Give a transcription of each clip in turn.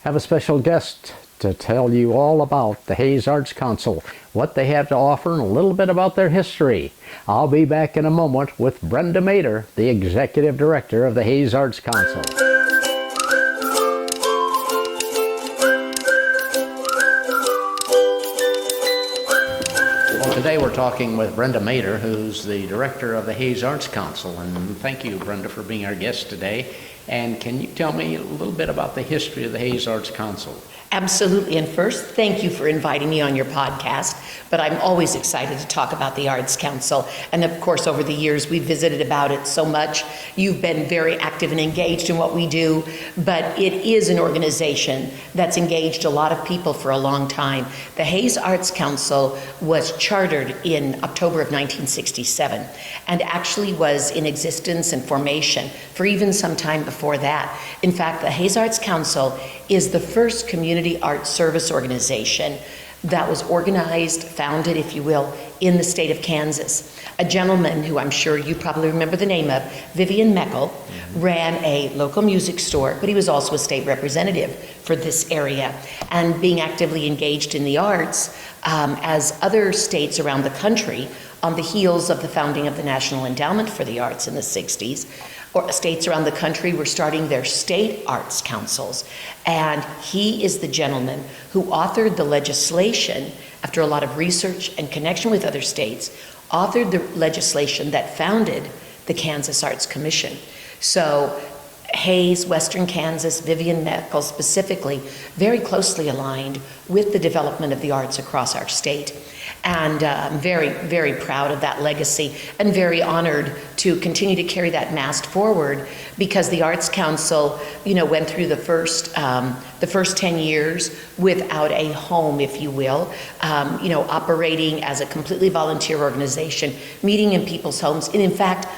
Have a special guest to tell you all about the Hays Arts Council, what they have to offer, and a little bit about their history. I'll be back in a moment with Brenda Mader, the Executive Director of the Hays Arts Council. Well, today we're talking with Brenda Mader, who's the Director of the Hays Arts Council. And thank you, Brenda, for being our guest today. And can you tell me a little bit about the history of the Hays Arts Council? Absolutely. And first, thank you for inviting me on your podcast. But I'm always excited to talk about the Arts Council. And of course, over the years, we've visited about it so much. You've been very active and engaged in what we do. But it is an organization that's engaged a lot of people for a long time. The Hays Arts Council was chartered in October of 1967 and actually was in existence and formation for even some time before that. In fact, the Hays Arts Council is the first community arts service organization that was organized, founded, if you will, in the state of Kansas. A gentleman who I'm sure you probably remember the name of, Vivian Meckel, ran a local music store, but he was also a state representative for this area. And being actively engaged in the arts, as other states around the country, on the heels of the founding of the National Endowment for the Arts in the 60s, or states around the country were starting their state arts councils. And he is the gentleman who authored the legislation, after a lot of research and connection with other states, authored the legislation that founded the Kansas Arts Commission. So Hays, Western Kansas, Vivian Meckel specifically, very closely aligned with the development of the arts across our state. And I'm very, very proud of that legacy and very honored to continue to carry that mast forward, because the Arts Council, went through the first 10 years without a home, if you will, operating as a completely volunteer organization, meeting in people's homes. And in fact,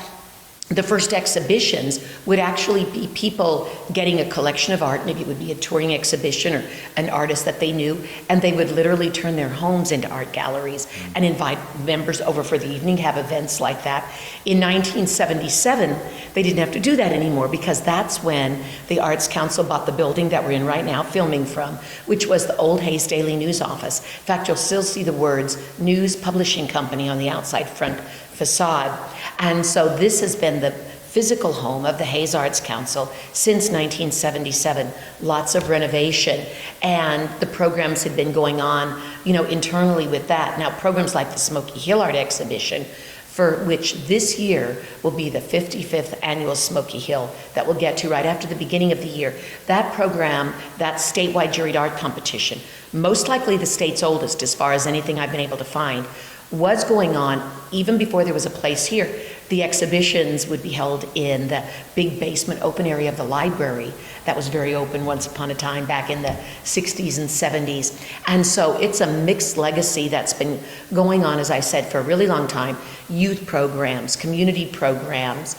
the first exhibitions would actually be people getting a collection of art. Maybe it would be a touring exhibition or an artist that they knew, and they would literally turn their homes into art galleries and invite members over for the evening, have events like that. In 1977, they didn't have to do that anymore, because that's when the Arts Council bought the building that we're in right now filming from, which was the old Hays Daily News office. In fact, you'll still see the words News Publishing Company on the outside front facade. And so this has been the physical home of the Hays Arts Council since 1977. Lots of renovation, and the programs had been going on, internally with that. Now, programs like the Smoky Hill Art Exhibition, for which this year will be the 55th annual Smoky Hill that we'll get to right after the beginning of the year. That program, that statewide juried art competition, most likely the state's oldest as far as anything I've been able to find, was going on even before there was a place here. The exhibitions would be held in the big basement open area of the library that was very open once upon a time back in the 60s and 70s. And so it's a mixed legacy that's been going on, as I said, for a really long time. Youth programs, community programs.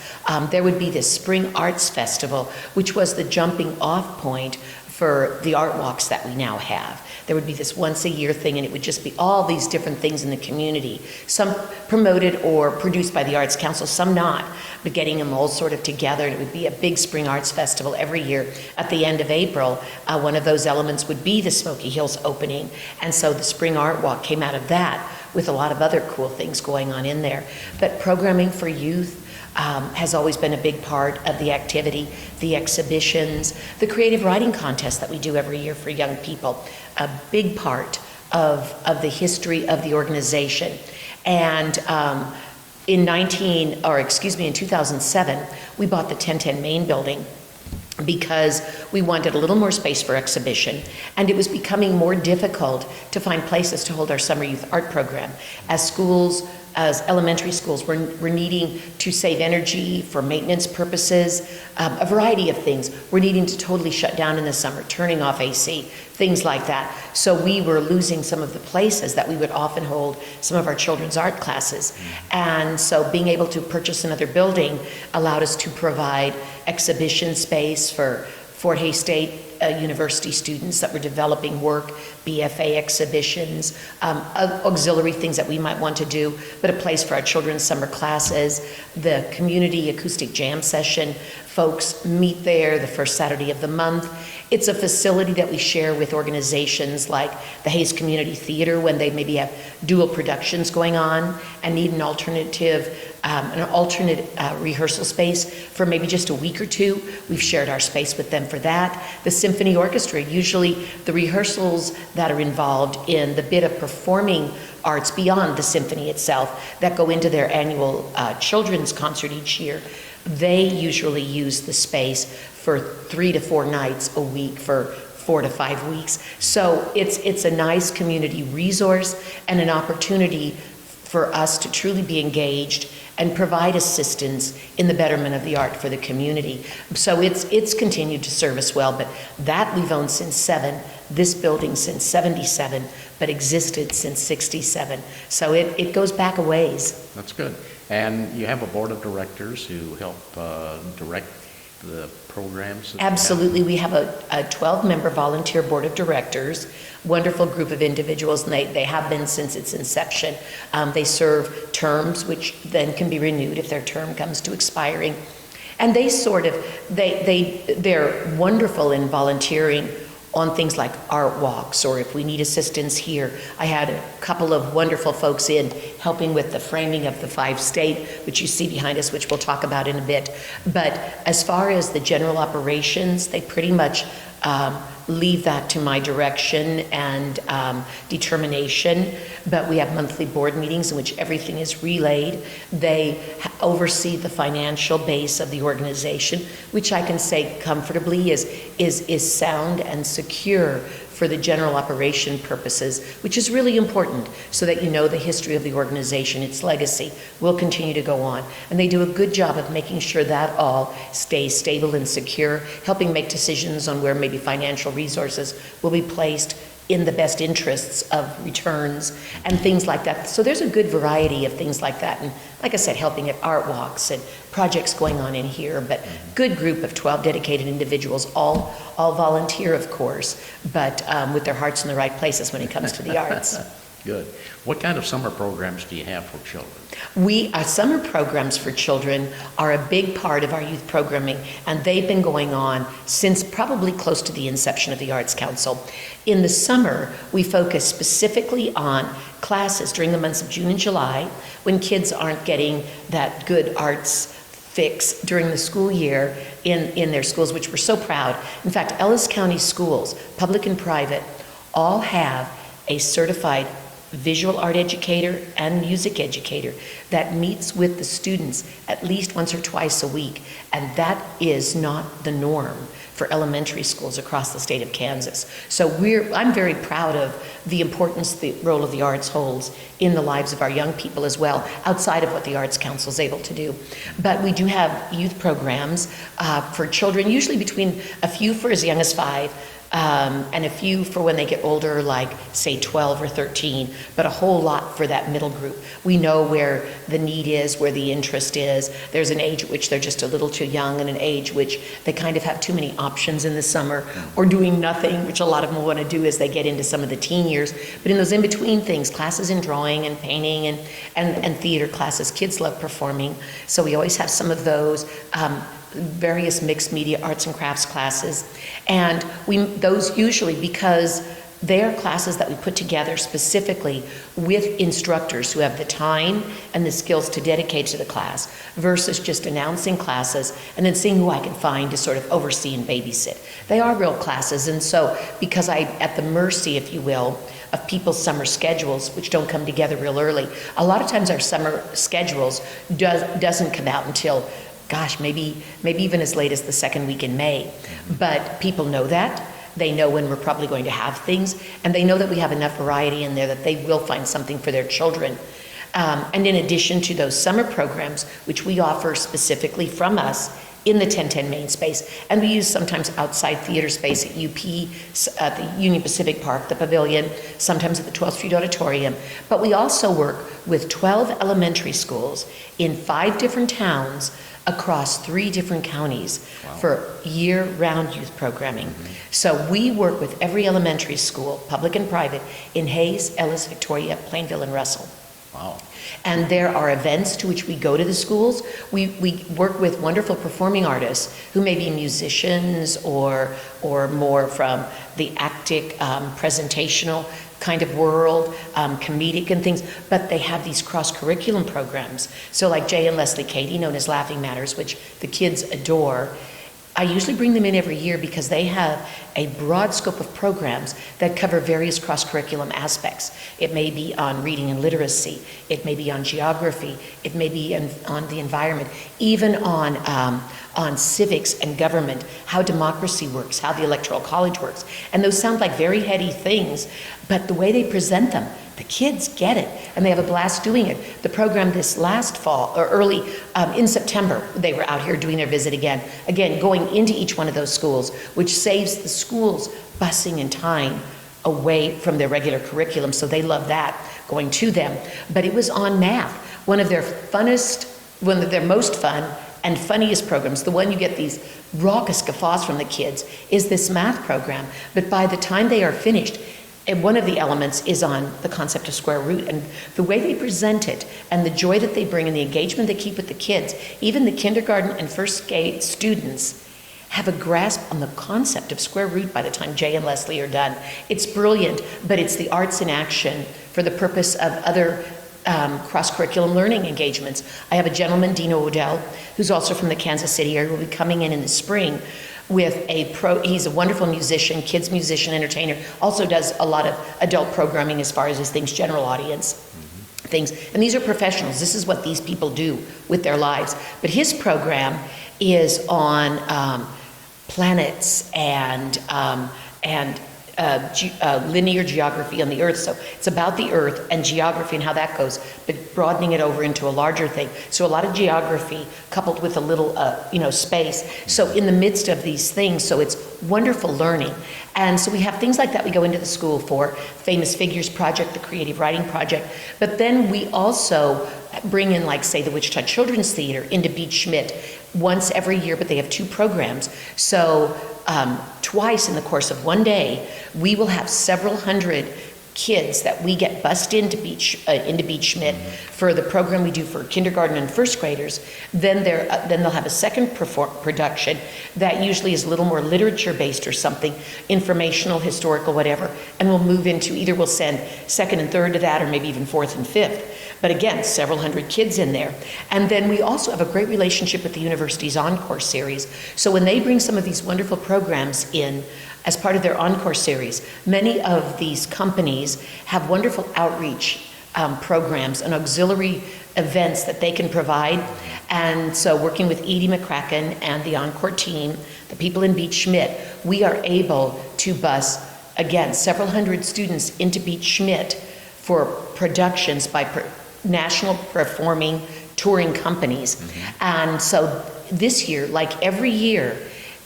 There would be this Spring Arts Festival, which was the jumping off point for the art walks that we now have. There would be this once a year thing, and it would just be all these different things in the community, some promoted or produced by the Arts Council, some not, but getting them all sort of together. And it would be a big Spring Arts Festival every year at the end of April. One of those elements would be the Smoky Hills opening, and so the Spring Art Walk came out of that, with a lot of other cool things going on in there. But programming for youth has always been a big part of the activity, the exhibitions, the creative writing contest that we do every year for young people, a big part of the history of the organization. And in 2007, we bought the 1010 Main building because we wanted a little more space for exhibition, and it was becoming more difficult to find places to hold our summer youth art program. As elementary schools were needing to save energy for maintenance purposes, a variety of things. We're needing to totally shut down in the summer, turning off AC, things like that. So we were losing some of the places that we would often hold some of our children's art classes. And so being able to purchase another building allowed us to provide exhibition space for Fort Hays State University students that were developing work, BFA exhibitions, auxiliary things that we might want to do, but a place for our children's summer classes, the community acoustic jam session. Folks meet there the first Saturday of the month. It's a facility that we share with organizations like the Hays Community Theater when they maybe have dual productions going on and need an alternate rehearsal space for maybe just a week or two. We've shared our space with them for that. The Symphony Orchestra, usually the rehearsals that are involved in the bit of performing arts beyond the symphony itself that go into their annual children's concert each year, they usually use the space for 3 to 4 nights a week for 4 to 5 weeks. So it's a nice community resource and an opportunity for us to truly be engaged and provide assistance in the betterment of the art for the community. So it's continued to serve us well, but that we've owned since 7, this building since 77, but existed since 67. So it goes back a ways. That's good. And you have a board of directors who help direct the programs? Absolutely. We have a 12-member volunteer board of directors, wonderful group of individuals, and they have been since its inception. They serve terms, which then can be renewed if their term comes to expiring. And they're wonderful in volunteering on things like art walks, or if we need assistance here. I had a couple of wonderful folks in helping with the framing of the 5 state, which you see behind us, which we'll talk about in a bit. But as far as the general operations, they pretty much leave that to my direction and determination. But we have monthly board meetings in which everything is relayed. They oversee the financial base of the organization, which I can say comfortably is sound and secure for the general operation purposes, which is really important so that you know the history of the organization, its legacy will continue to go on. And they do a good job of making sure that all stays stable and secure, helping make decisions on where maybe financial resources will be placed in the best interests of returns and things like that. So there's a good variety of things like that. And like I said, helping at art walks and projects going on in here, but good group of 12 dedicated individuals, all volunteer, of course, but with their hearts in the right places when it comes to the arts. Good. What kind of summer programs do you have for children? Our summer programs for children are a big part of our youth programming, and they've been going on since probably close to the inception of the Arts Council. In the summer, we focus specifically on classes during the months of June and July when kids aren't getting that good arts fix during the school year in their schools, which we're so proud. In fact, Ellis County schools, public and private, all have a certified visual art educator and music educator that meets with the students at least once or twice a week. And that is not the norm for elementary schools across the state of Kansas. So I'm very proud of the importance the role of the arts holds in the lives of our young people as well, outside of what the Arts Council is able to do. But we do have youth programs for children, usually between a few for as young as 5, and a few for when they get older, like say 12 or 13, but a whole lot for that middle group. We know where the need is, where the interest is. There's an age at which they're just a little too young and an age which they kind of have too many options in the summer or doing nothing, which a lot of them want to do as they get into some of the teen years. But in those in-between things, classes in drawing and painting and theater classes, kids love performing. So we always have some of those. Various mixed media arts and crafts classes, and those usually, because they are classes that we put together specifically with instructors who have the time and the skills to dedicate to the class versus just announcing classes and then seeing who I can find to sort of oversee and babysit. They are real classes, and so because I'm at the mercy, if you will, of people's summer schedules, which don't come together real early, a lot of times our summer schedules doesn't come out until maybe even as late as the second week in May. But people know that. They know when we're probably going to have things, and they know that we have enough variety in there that they will find something for their children. And in addition to those summer programs, which we offer specifically from us in the 1010 main space. And we use sometimes outside theater space at UP, at the Union Pacific Park, the Pavilion, sometimes at the 12th Street Auditorium. But we also work with 12 elementary schools in 5 different towns across 3 different counties for year-round youth programming. So we work with every elementary school, public and private, in Hayes, Ellis, Victoria, Plainville, and Russell. Wow. And there are events to which we go to the schools. We work with wonderful performing artists who may be musicians or more from the acting, presentational kind of world, comedic and things, but they have these cross-curriculum programs. So like Jay and Leslie Cady, known as Laughing Matters, which the kids adore. I usually bring them in every year because they have a broad scope of programs that cover various cross-curriculum aspects. It may be on reading and literacy, it may be on geography, it may be on the environment, even on civics and government, how democracy works, how the Electoral College works. And those sound like very heady things, but the way they present them, the kids get it, and they have a blast doing it. The program this last fall, or early in September, they were out here doing their visit again, going into each one of those schools, which saves the schools busing and time away from their regular curriculum, so they love that, going to them. But it was on math, one of their most fun and funniest programs, the one you get these raucous guffaws from the kids, is this math program. But by the time they are finished, and one of the elements is on the concept of square root, and the way they present it and the joy that they bring and the engagement they keep with the kids, even the kindergarten and first grade students have a grasp on the concept of square root by the time Jay and Leslie are done. It's brilliant, but it's the arts in action for the purpose of other cross-curriculum learning engagements. I have a gentleman, Dino Odell, who's also from the Kansas City area, who will be coming in the spring with he's a wonderful musician, kids musician, entertainer, also does a lot of adult programming as far as his things, general audience things. And these are professionals. This is what these people do with their lives. But his program is on planets and linear geography on the Earth. So it's about the Earth and geography and how that goes, but broadening it over into a larger thing. So a lot of geography coupled with a little, space. So in the midst of these things, so it's wonderful learning. And so we have things like that we go into the school for, Famous Figures Project, the Creative Writing Project. But then we also bring in, like, say, the Wichita Children's Theater into Beach Schmidt once every year, but they have 2 programs. So twice in the course of one day, we will have several hundred kids that we get bussed into Beach Schmidt for the program we do for kindergarten and first graders. Then they'll have a second production that usually is a little more literature based or something, informational, historical, whatever, and we'll move into either we'll send second and third to that, or maybe even fourth and fifth. But again, several hundred kids in there. And then we also have a great relationship with the university's Encore series. So when they bring some of these wonderful programs in as part of their Encore series, many of these companies have wonderful outreach programs and auxiliary events that they can provide. And so working with Edie McCracken and the Encore team, the people in Beach Schmidt, we are able to bus, again, several hundred students into Beach Schmidt for productions by national performing touring companies. And so this year, like every year,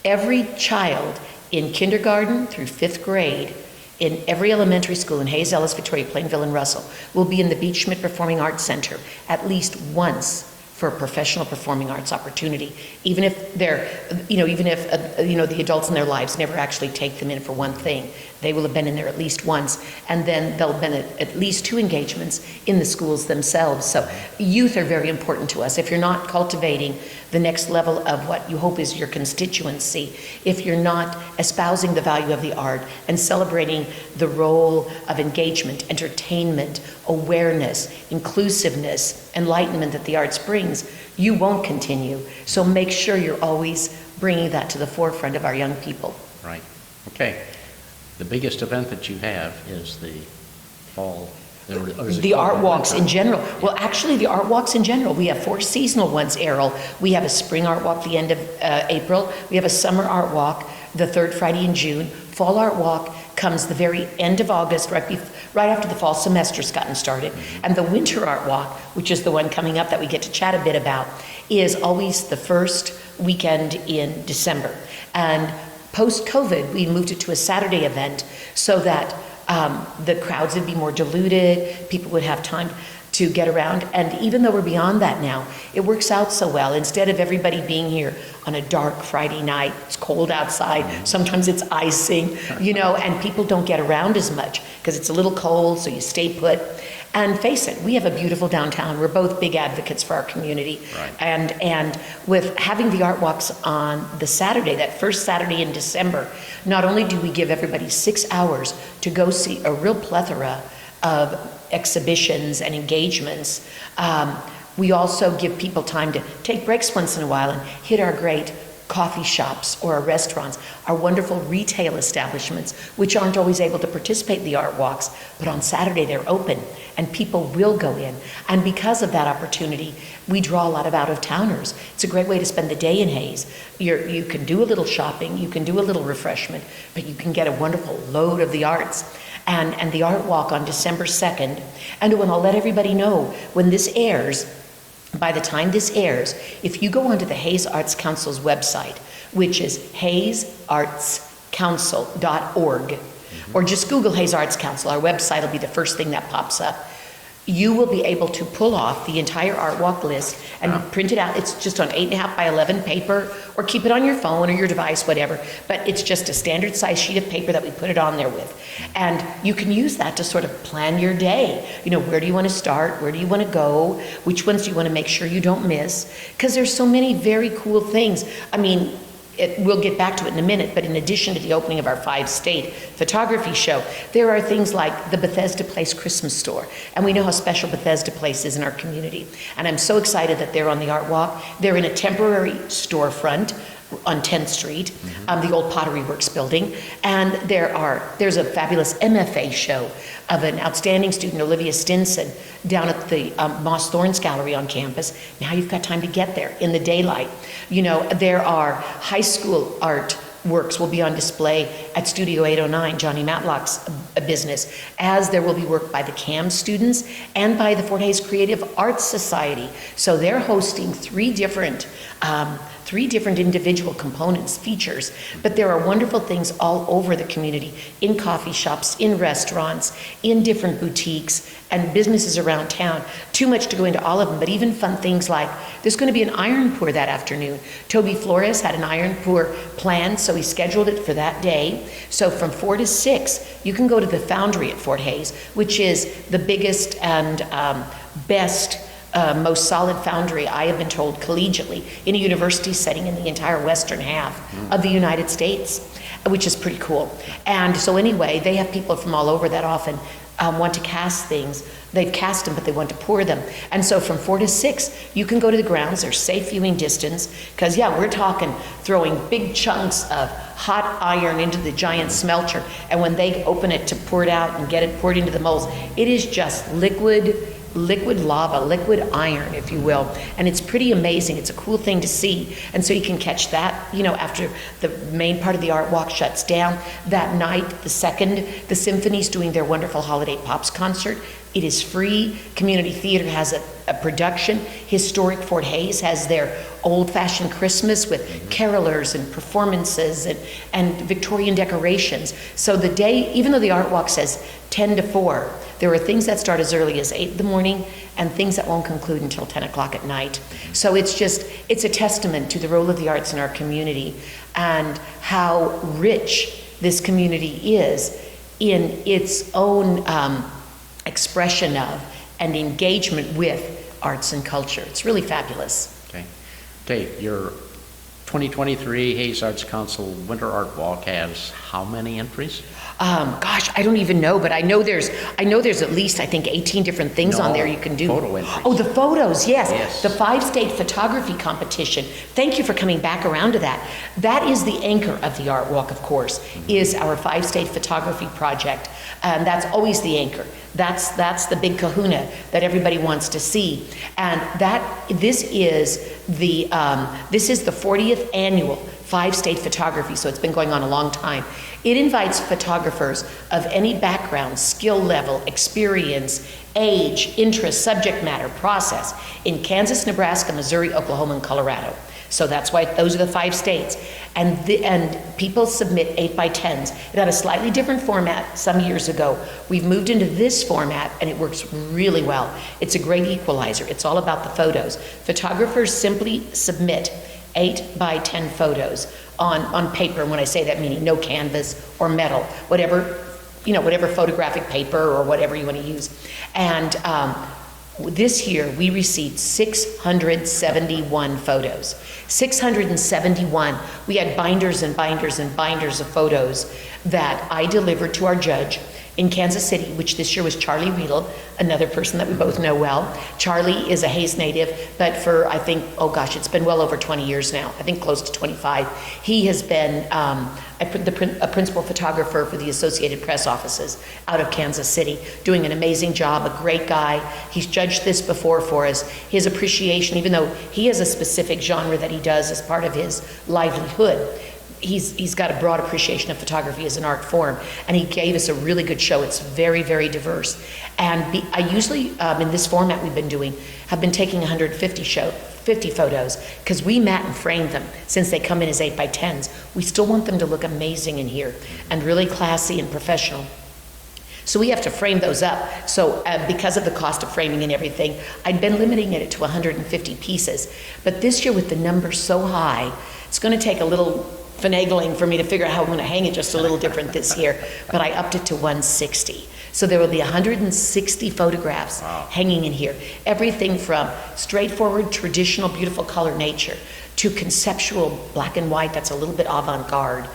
every child in kindergarten through 5th grade in every elementary school in Hayes, Ellis, Victoria, Plainville, and Russell will be in the Beach Schmidt Performing Arts Center at least once for a professional performing arts opportunity, even if they're, the adults in their lives never actually take them in for one thing. They will have been in there at least once, and then there'll have been at least 2 engagements in the schools themselves. So youth are very important to us. If you're not cultivating the next level of what you hope is your constituency, if you're not espousing the value of the art and celebrating the role of engagement, entertainment, awareness, inclusiveness, enlightenment that the arts brings, you won't continue. So make sure you're always bringing that to the forefront of our young people. Right. Okay. The biggest event that you have is the fall. The art walks in general. Well, actually, the art walks in general. We have 4 seasonal ones, Errol. We have a spring art walk the end of April. We have a summer art walk the 3rd Friday in June. Fall art walk comes the very end of August, right after the fall semester's gotten started. And the winter art walk, which is the one coming up that we get to chat a bit about, is always the first weekend in December. And post-COVID, we moved it to a Saturday event so that the crowds would be more diluted, people would have time to get around. And even though we're beyond that now, it works out so well. Instead of everybody being here on a dark Friday night, it's cold outside, sometimes it's icing, and people don't get around as much because it's a little cold, so you stay put. And face it, we have a beautiful downtown. We're both big advocates for our community. Right. And with having the art walks on the Saturday, that first Saturday in December, not only do we give everybody 6 hours to go see a real plethora of exhibitions and engagements, we also give people time to take breaks once in a while and hit our great coffee shops or our restaurants, our wonderful retail establishments, which aren't always able to participate in the art walks, but on Saturday they're open and people will go in. And because of that opportunity, we draw a lot of out-of-towners. It's a great way to spend the day in Hayes. You can do a little shopping, you can do a little refreshment, but you can get a wonderful load of the arts. And the art walk on December 2nd, and when I'll let everybody know, when this airs, by the time this airs, if you go onto the Hayes Arts Council's website, which is hayesartscouncil.org, or just Google Hayes Arts Council, our website will be the first thing that pops up, you will be able to pull off the entire art walk list and print it out. It's just on 8.5 by 11 paper, or keep it on your phone or your device, whatever. But it's just a standard size sheet of paper that we put it on there with. And you can use that to sort of plan your day. Where do you want to start? Where do you want to go? Which ones do you want to make sure you don't miss? Because there's so many very cool things. We'll get back to it in a minute, but in addition to the opening of our 5-state photography show, there are things like the Bethesda Place Christmas store. And we know how special Bethesda Place is in our community. And I'm so excited that they're on the Art Walk. They're in a temporary storefront on 10th Street, the old Pottery Works building. And there's a fabulous MFA show of an outstanding student, Olivia Stinson, down at the Moss Thorns Gallery on campus. Now you've got time to get there in the daylight. There are high school art works will be on display at Studio 809, Johnny Matlock's business, as there will be work by the CAM students and by the Fort Hays Creative Arts Society. So they're hosting three different individual components, features, but there are wonderful things all over the community, in coffee shops, in restaurants, in different boutiques, and businesses around town. Too much to go into all of them, but even fun things like, there's going to be an iron pour that afternoon. Toby Flores had an iron pour planned, so he scheduled it for that day. So from 4 to 6, you can go to the Foundry at Fort Hays, which is the biggest and best most solid foundry, I have been told, collegiately in a university setting in the entire western half of the United States, which is pretty cool. And so anyway, they have people from all over that often want to cast things. They've cast them, but they want to pour them. And so from 4 to 6, you can go to the grounds. There's safe viewing distance, because we're talking throwing big chunks of hot iron into the giant smelter, and when they open it to pour it out and get it poured into the molds, it is just liquid lava, liquid iron, if you will. And it's pretty amazing. It's a cool thing to see. And so you can catch that, after the main part of the art walk shuts down. That night, the second, the Symphony's doing their wonderful Holiday Pops concert. It is free. Community Theater has a production. Historic Fort Hays has their old-fashioned Christmas with carolers and performances and Victorian decorations. So the day, even though the art walk says 10 to 4, there are things that start as early as 8 in the morning and things that won't conclude until 10 o'clock at night. So it's a testament to the role of the arts in our community and how rich this community is in its own expression of and engagement with arts and culture. It's really fabulous. Okay. Dave, your 2023 Hayes Arts Council Winter Art Walk has how many entries? Gosh, I don't even know, but I know there's at least, I think, 18 different things on there you can do. Photo entries. Oh, the photos, yes. Yes. The 5-state photography competition. Thank you for coming back around to that. That is the anchor of the Art Walk, of course, is our 5-state photography project. And that's always the anchor. That's the big kahuna that everybody wants to see. And this is the 40th annual 5-state photography, so it's been going on a long time. It invites photographers of any background, skill level, experience, age, interest, subject matter, process in Kansas, Nebraska, Missouri, Oklahoma, and Colorado. So that's why those are the 5 states. And people submit 8x10s. It had a slightly different format some years ago. We've moved into this format and it works really well. It's a great equalizer. It's all about the photos. Photographers simply submit 8x10 photos on paper. And when I say that, meaning no canvas or metal, whatever photographic paper or whatever you want to use. And this year, we received 671 photos. 671. We had binders and binders and binders of photos that I delivered to our judge in Kansas City, which this year was Charlie Riedel, another person that we both know well. Charlie is a Hays native, but for, I think, oh gosh, it's been well over 20 years now, I think close to 25. He has been a principal photographer for the Associated Press offices out of Kansas City, doing an amazing job, a great guy. He's judged this before for us. His appreciation, even though he has a specific genre that he does as part of his livelihood, he's got a broad appreciation of photography as an art form, and he gave us a really good show. It's very, very diverse. And I usually, in this format we've been doing, have been taking 50 photos, because we mat and frame them since they come in as 8x10s. We still want them to look amazing in here and really classy and professional. So we have to frame those up. So because of the cost of framing and everything, I'd been limiting it to 150 pieces. But this year with the numbers so high, it's going to take a little finagling for me to figure out how I'm going to hang it just a little different this year, but I upped it to 160. So there will be 160 photographs hanging in here. Everything from straightforward, traditional, beautiful color nature to conceptual black and white that's a little bit avant-garde,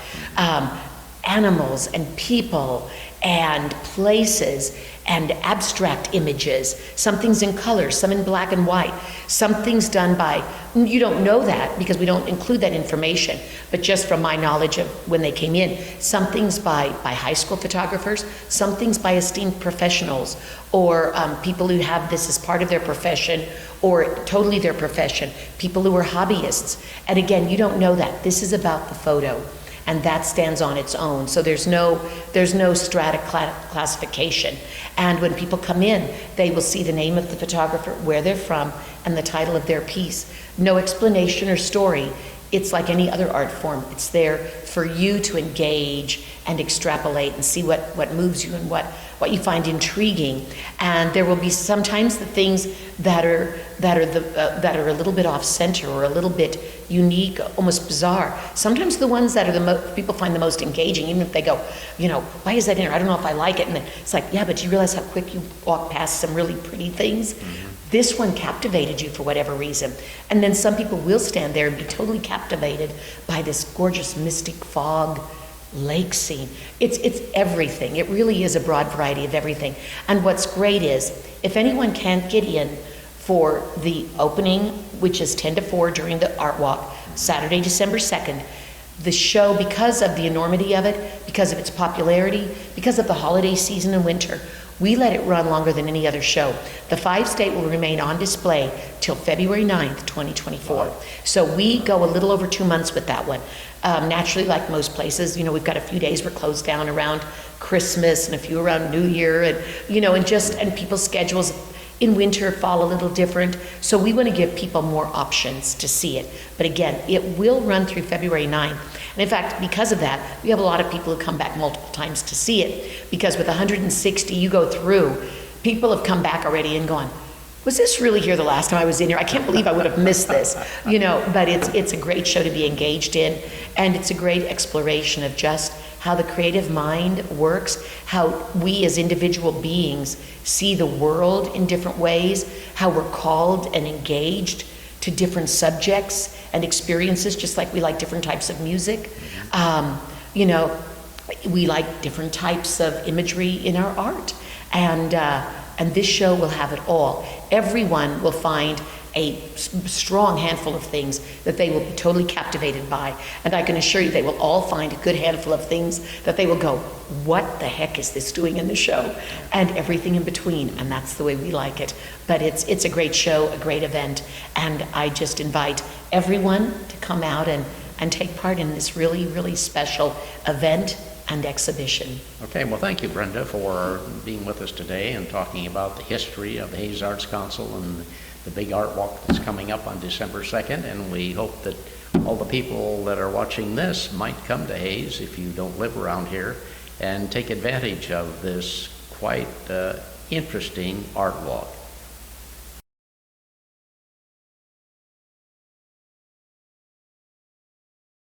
animals and people and places and abstract images. Some things in color, some in black and white, some things done by, you don't know that because we don't include that information, but just from my knowledge of when they came in, some things by high school photographers, some things by esteemed professionals or people who have this as part of their profession or totally their profession, people who are hobbyists. And again, you don't know that. This is about the photo. And that stands on its own. So there's no strata classification. And when people come in, they will see the name of the photographer, where they're from, and the title of their piece. No explanation or story. It's like any other art form. It's there for you to engage and extrapolate and see what moves you and what you find intriguing. And there will be sometimes the things that are a little bit off center or a little bit unique, almost bizarre. Sometimes the ones that are people find the most engaging, even if they go, why is that in here? I don't know if I like it. And then it's like, yeah, but do you realize how quick you walk past some really pretty things? Mm-hmm. This one captivated you for whatever reason. And then some people will stand there and be totally captivated by this gorgeous mystic fog lake scene. It's everything. It really is a broad variety of everything. And what's great is, if anyone can't get in for the opening, which is 10 to 4 during the art walk, Saturday, December 2nd, the show, because of the enormity of it, because of its popularity, because of the holiday season and winter, we let it run longer than any other show. The 5-state will remain on display till February 9th, 2024. Wow. So we go a little over 2 months with that one. Naturally, like most places, we've got a few days we're closed down around Christmas and a few around New Year, and and people's schedules in winter fall a little different. So we want to give people more options to see it. But again, it will run through February 9th. And in fact, because of that, we have a lot of people who come back multiple times to see it, because with 160 you go through, people have come back already and gone, was this really here the last time I was in here? I can't believe I would have missed this. But it's a great show to be engaged in, and it's a great exploration of just how the creative mind works, how we as individual beings see the world in different ways, how we're called and engaged to different subjects and experiences, just like we like different types of music. We like different types of imagery in our art. And this show will have it all. Everyone will find a strong handful of things that they will be totally captivated by. And I can assure you they will all find a good handful of things that they will go, what the heck is this doing in the show? And everything in between, and that's the way we like it. But it's a great show, a great event, and I just invite everyone to come out and and take part in this really, really special event and exhibition. Okay, well, thank you, Brenda, for being with us today and talking about the history of the Hayes Arts Council and the big art walk that's coming up on December 2nd. And we hope that all the people that are watching this might come to Hayes, if you don't live around here, and take advantage of this quite interesting art walk.